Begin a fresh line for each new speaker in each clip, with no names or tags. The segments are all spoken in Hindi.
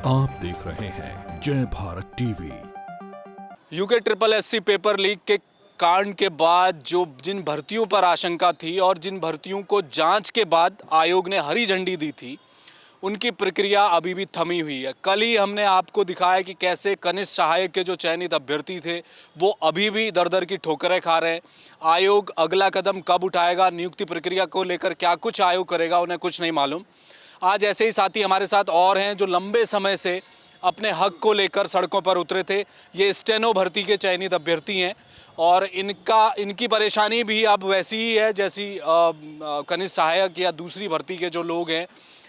आप देख रहे हैं जय Bharat TV.
UK triple SC paper leak के कांड के बाद जो जिन भर्तियों पर आशंका थी और जिन भर्तियों को जांच के बाद आयोग ने हरी झंडी दी थी, उनकी प्रक्रिया अभी भी थमी हुई है। कल ही हमने आपको दिखाया कि कैसे कनिष्ठ सहायक के जो चयनित अभ्यर्थी थे वो अभी भी दर दर की ठोकरें खा रहे हैं। आयोग अगला कदम कब उठाएगा, नियुक्ति प्रक्रिया को लेकर क्या कुछ आयोग करेगा, उन्हें कुछ नहीं मालूम। आज ऐसे ही साथी हमारे साथ और हैं जो लंबे समय से अपने हक को लेकर सड़कों पर उतरे थे। ये स्टेनो भर्ती के चयनित अभ्यर्थी हैं और इनकी परेशानी भी अब वैसी ही है जैसी कनिष्ठ सहायक या दूसरी भर्ती के जो लोग हैं।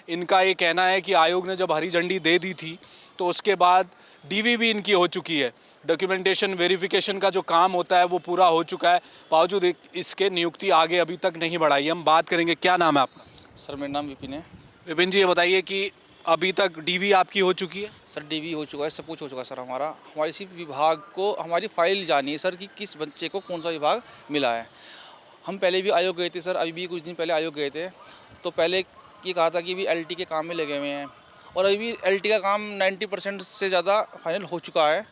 इनका ये कहना है कि आयोग ने जब हरी झंडी दे दी थी तो उसके बाद डीवी भी इनकी हो चुकी है, डॉक्यूमेंटेशन वेरिफिकेशन का जो काम होता है वो पूरा हो चुका है, बावजूद इसके नियुक्ति आगे अभी तक नहीं बढ़ाई। हम बात करेंगे। क्या नाम है आपका?
सर मेरा नाम विपिन है।
विपिन जी, ये बताइए कि अभी तक डीवी आपकी हो चुकी है?
सर डीवी हो चुका है, सब कुछ हो चुका है सर। हमारी सिर्फ विभाग को हमारी फाइल जानी है सर कि किस बच्चे को कौन सा विभाग मिला है। हम पहले भी आयोग गए थे सर, अभी भी कुछ दिन पहले आयोग गए थे तो पहले ये कहा था कि अभी एलटी के काम में लगे हुए हैं और अभी एलटी का काम 90% से ज़्यादा फाइनल हो चुका है।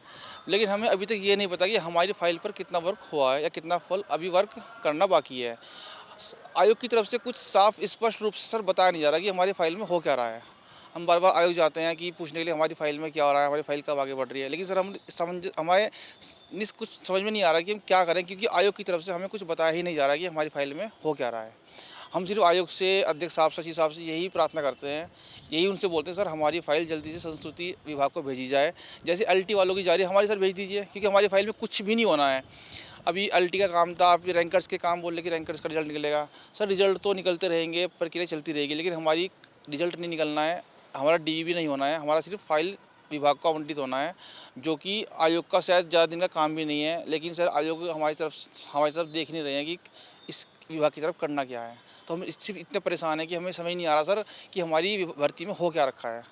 लेकिन हमें अभी तक ये नहीं पता कि हमारी फाइल पर कितना वर्क हुआ है या कितना फल अभी वर्क करना बाकी है। आयोग की तरफ से कुछ साफ स्पष्ट रूप से सर बताया नहीं जा रहा कि हमारी फाइल में हो क्या रहा है। हम बार बार आयोग जाते हैं कि पूछने के लिए हमारी फाइल में क्या हो रहा है, हमारी फाइल कब आगे बढ़ रही है, लेकिन सर हमारे कुछ समझ में नहीं आ रहा कि हम क्या करें, क्योंकि आयोग की तरफ से हमें कुछ बताया ही नहीं जा रहा कि हमारी फाइल में हो क्या रहा है। हम सिर्फ आयोग से, अध्यक्ष साहब, सचिव साहब से यही प्रार्थना करते हैं, यही उनसे बोलते हैं सर हमारी फाइल जल्दी से संस्कृति विभाग को भेजी जाए। जैसे एलटी वालों की जा रही है, हमारी सर भेज दीजिए, क्योंकि हमारी फाइल में कुछ भी नहीं होना है। अभी एलटी का काम था, फिर रैंकर्स के काम बोल रहे कि रैंकर्स का रिजल्ट निकलेगा। सर रिजल्ट तो निकलते रहेंगे, प्रक्रिया चलती रहेगी, लेकिन हमारी रिजल्ट नहीं निकलना है, हमारा डी भी नहीं होना है, हमारा सिर्फ फाइल विभाग को आवंटित होना है, जो कि आयोग का शायद ज़्यादा दिन का काम भी नहीं है। लेकिन सर आयोग हमारी तरफ देख नहीं रहे हैं कि इस विभाग की तरफ करना क्या है। तो हम सिर्फ इतने परेशान हैं कि हमें समझ नहीं आ रहा सर कि हमारी भर्ती में हो क्या रखा है।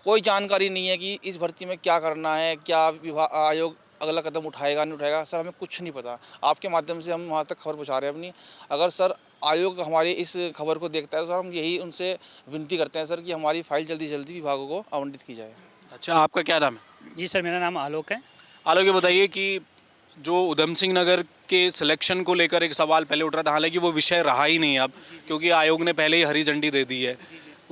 कोई जानकारी नहीं है कि इस भर्ती में क्या करना है, क्या विभाग आयोग अगला कदम उठाएगा नहीं उठाएगा, सर हमें कुछ नहीं पता। आपके माध्यम से हम वहाँ तक खबर पहुँचा रहे हैं अपनी। अगर सर आयोग हमारी इस खबर को देखता है तो सर हम यही उनसे विनती करते हैं सर कि हमारी फाइल जल्दी जल्दी विभागों को आवंटित की जाए।
अच्छा, आपका क्या नाम है?
जी सर, मेरा नाम आलोक है।
आलोक, ये बताइए कि जो उधम सिंह नगर के सिलेक्शन को लेकर एक सवाल पहले उठ रहा था, हालांकि वो विषय रहा ही नहीं अब, क्योंकि आयोग ने पहले ही हरी झंडी दे दी है।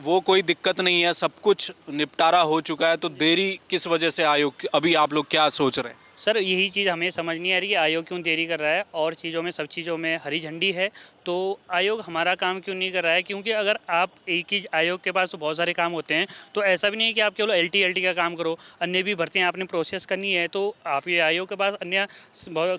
वो कोई दिक्कत नहीं है, सब कुछ निपटारा हो चुका है, तो देरी किस वजह से आयोग, अभी आप लोग क्या सोच रहे हैं?
सर यही चीज़ हमें समझ नहीं आ रही कि आयोग क्यों देरी कर रहा है, और चीज़ों में सब चीज़ों में हरी झंडी है तो आयोग हमारा काम क्यों नहीं कर रहा है। क्योंकि अगर आप एक ही आयोग के पास तो बहुत सारे काम होते हैं, तो ऐसा भी नहीं है कि आप केवल एलटी का काम करो, अन्य भी भर्तियाँ आपने प्रोसेस करनी है। तो आप ये आयोग के पास अन्य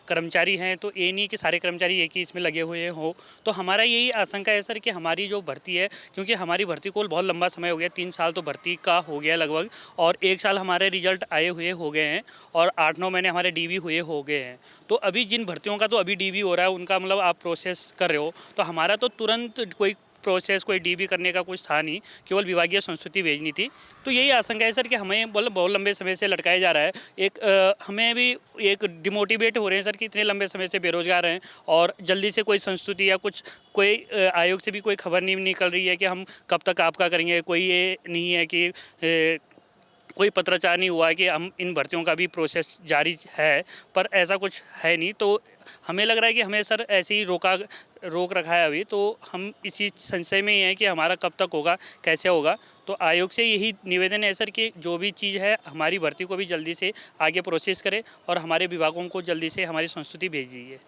कर्मचारी हैं, तो ये नहीं कि सारे कर्मचारी एक ही इसमें लगे हुए हो। तो हमारा यही आशंका है सर कि हमारी जो भर्ती है, क्योंकि हमारी भर्ती को बहुत लंबा समय हो गया, 3 साल तो भर्ती का हो गया लगभग, और 1 साल हमारे रिजल्ट आए हुए हो गए हैं और 8-9 महीने हमारे डीवी हुए हो गए हैं। तो अभी जिन भर्तियों का तो अभी डीवी हो रहा है, उनका मतलब आप प्रोसेस कर रहे हो, तो हमारा तो तुरंत कोई प्रोसेस, कोई डीवी करने का कुछ था नहीं, केवल विभागीय संस्तुति भेजनी थी। तो यही आशंका है सर कि हमें बहुत लंबे समय से लटकाया जा रहा है। हमें भी एक डिमोटिवेट हो रहे हैं सर कि इतने लंबे समय से बेरोजगार हैं और जल्दी से कोई संस्तुति या कुछ कोई आयोग से भी कोई खबर नहीं निकल रही है कि हम कब तक आपका करेंगे। कोई ये नहीं है कि कोई पत्राचार नहीं हुआ है कि हम इन भर्तियों का भी प्रोसेस जारी है, पर ऐसा कुछ है नहीं। तो हमें लग रहा है कि हमें सर ऐसे ही रोक रखा है अभी। तो हम इसी संशय में ही हैं कि हमारा कब तक होगा, कैसे होगा। तो आयोग से यही निवेदन है सर कि जो भी चीज़ है हमारी भर्ती को भी जल्दी से आगे प्रोसेस करे और हमारे विभागों को जल्दी से हमारी संस्तुति भेज दीजिए।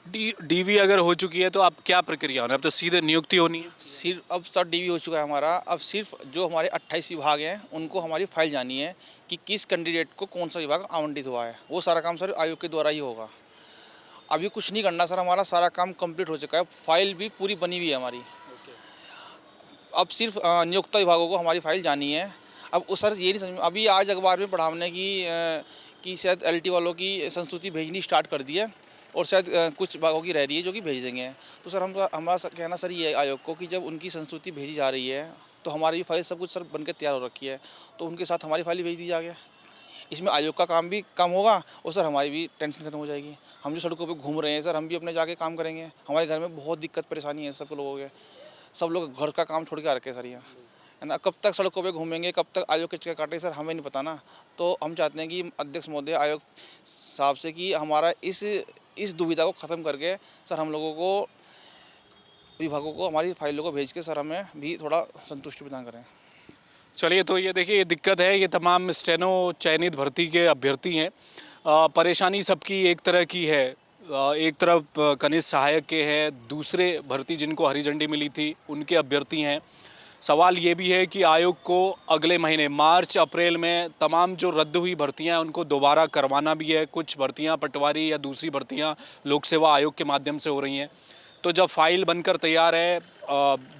डीवी अगर हो चुकी है तो अब क्या प्रक्रिया होनी है? अब तो सीधे नियुक्ति होनी है।
सिर्फ अब सर डीवी हो चुका है हमारा, अब सिर्फ जो हमारे 28 विभाग हैं उनको हमारी फाइल जानी है कि किस कैंडिडेट को कौन सा विभाग आवंटित हुआ है। वो सारा काम सर आयोग के द्वारा ही होगा। अभी कुछ नहीं करना सर, हमारा सारा काम कंप्लीट हो चुका है, फाइल भी पूरी बनी हुई है हमारी। अब सिर्फ नियोक्ता विभागों को हमारी फाइल जानी है। अब उस सर ये नहीं समझ, अभी आज अखबार में पढ़ा हमने कि शायद एलटी वालों की संस्तुति भेजनी स्टार्ट कर दी है और शायद कुछ विभागों की रह रही है जो कि भेज देंगे। तो सर हमारा कहना सर ये है आयोग को कि जब उनकी संस्तुति भेजी जा रही है तो हमारी फाइल सब कुछ सर बनकर तैयार हो रखी है, तो उनके साथ हमारी फाइल भेज दी जाएगी। इसमें आयोग का काम भी कम होगा और सर हमारी भी टेंशन खत्म हो जाएगी। हम जो सड़कों पे घूम रहे हैं सर, हम भी अपने जाके काम करेंगे। हमारे घर में बहुत दिक्कत परेशानी है सब लोगों के, सब लोग घर का काम छोड़ के आ रखे हैं सर। यहाँ है ना। कब तक सड़कों पे घूमेंगे, कब तक आयोग के चक्कर काटेंगे सर, हमें नहीं पता ना। तो हम चाहते हैं कि अध्यक्ष महोदय आयोग साहब से कि हमारा इस दुविधा को ख़त्म करके सर हम लोगों को, विभागों को, हमारी फाइलों को भेज के सर हमें भी थोड़ा संतुष्टि प्रदान करें।
चलिए, तो ये देखिए, ये दिक्कत है, ये तमाम स्टेनो चयनित भर्ती के अभ्यर्थी हैं। परेशानी सबकी एक तरह की है। एक तरफ कनिष्ठ सहायक के हैं, दूसरे भर्ती जिनको हरी झंडी मिली थी उनके अभ्यर्थी हैं। सवाल ये भी है कि आयोग को अगले महीने मार्च अप्रैल में तमाम जो रद्द हुई भर्तियां हैं उनको दोबारा करवाना भी है। कुछ भर्तियां पटवारी या दूसरी भर्तियां लोक सेवा आयोग के माध्यम से हो रही हैं। तो जब फाइल बनकर तैयार है,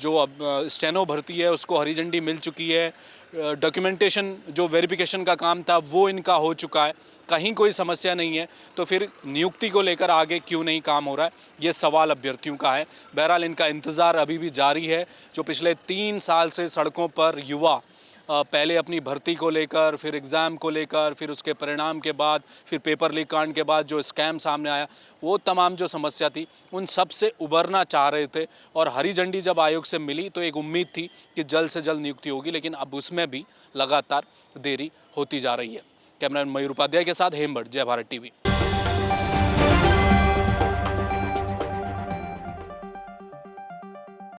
जो अब स्टेनो भर्ती है उसको हरी झंडी मिल चुकी है, डॉक्यूमेंटेशन जो वेरिफिकेशन का काम था वो इनका हो चुका है, कहीं कोई समस्या नहीं है, तो फिर नियुक्ति को लेकर आगे क्यों नहीं काम हो रहा है, ये सवाल अभ्यर्थियों का है। बहरहाल इनका इंतज़ार अभी भी जारी है। जो पिछले 3 साल से सड़कों पर युवा पहले अपनी भर्ती को लेकर, फिर एग्ज़ाम को लेकर, फिर उसके परिणाम के बाद, फिर पेपर लीक कांड के बाद जो स्कैम सामने आया, वो तमाम जो समस्या थी उन सब से उबरना चाह रहे थे। और हरी झंडी जब आयोग से मिली तो एक उम्मीद थी कि जल्द से जल्द नियुक्ति होगी, लेकिन अब उसमें भी लगातार देरी होती जा रही है। कैमरामैन मयूर उपाध्याय के साथ हेमभट्ट, जय भारत टीवी।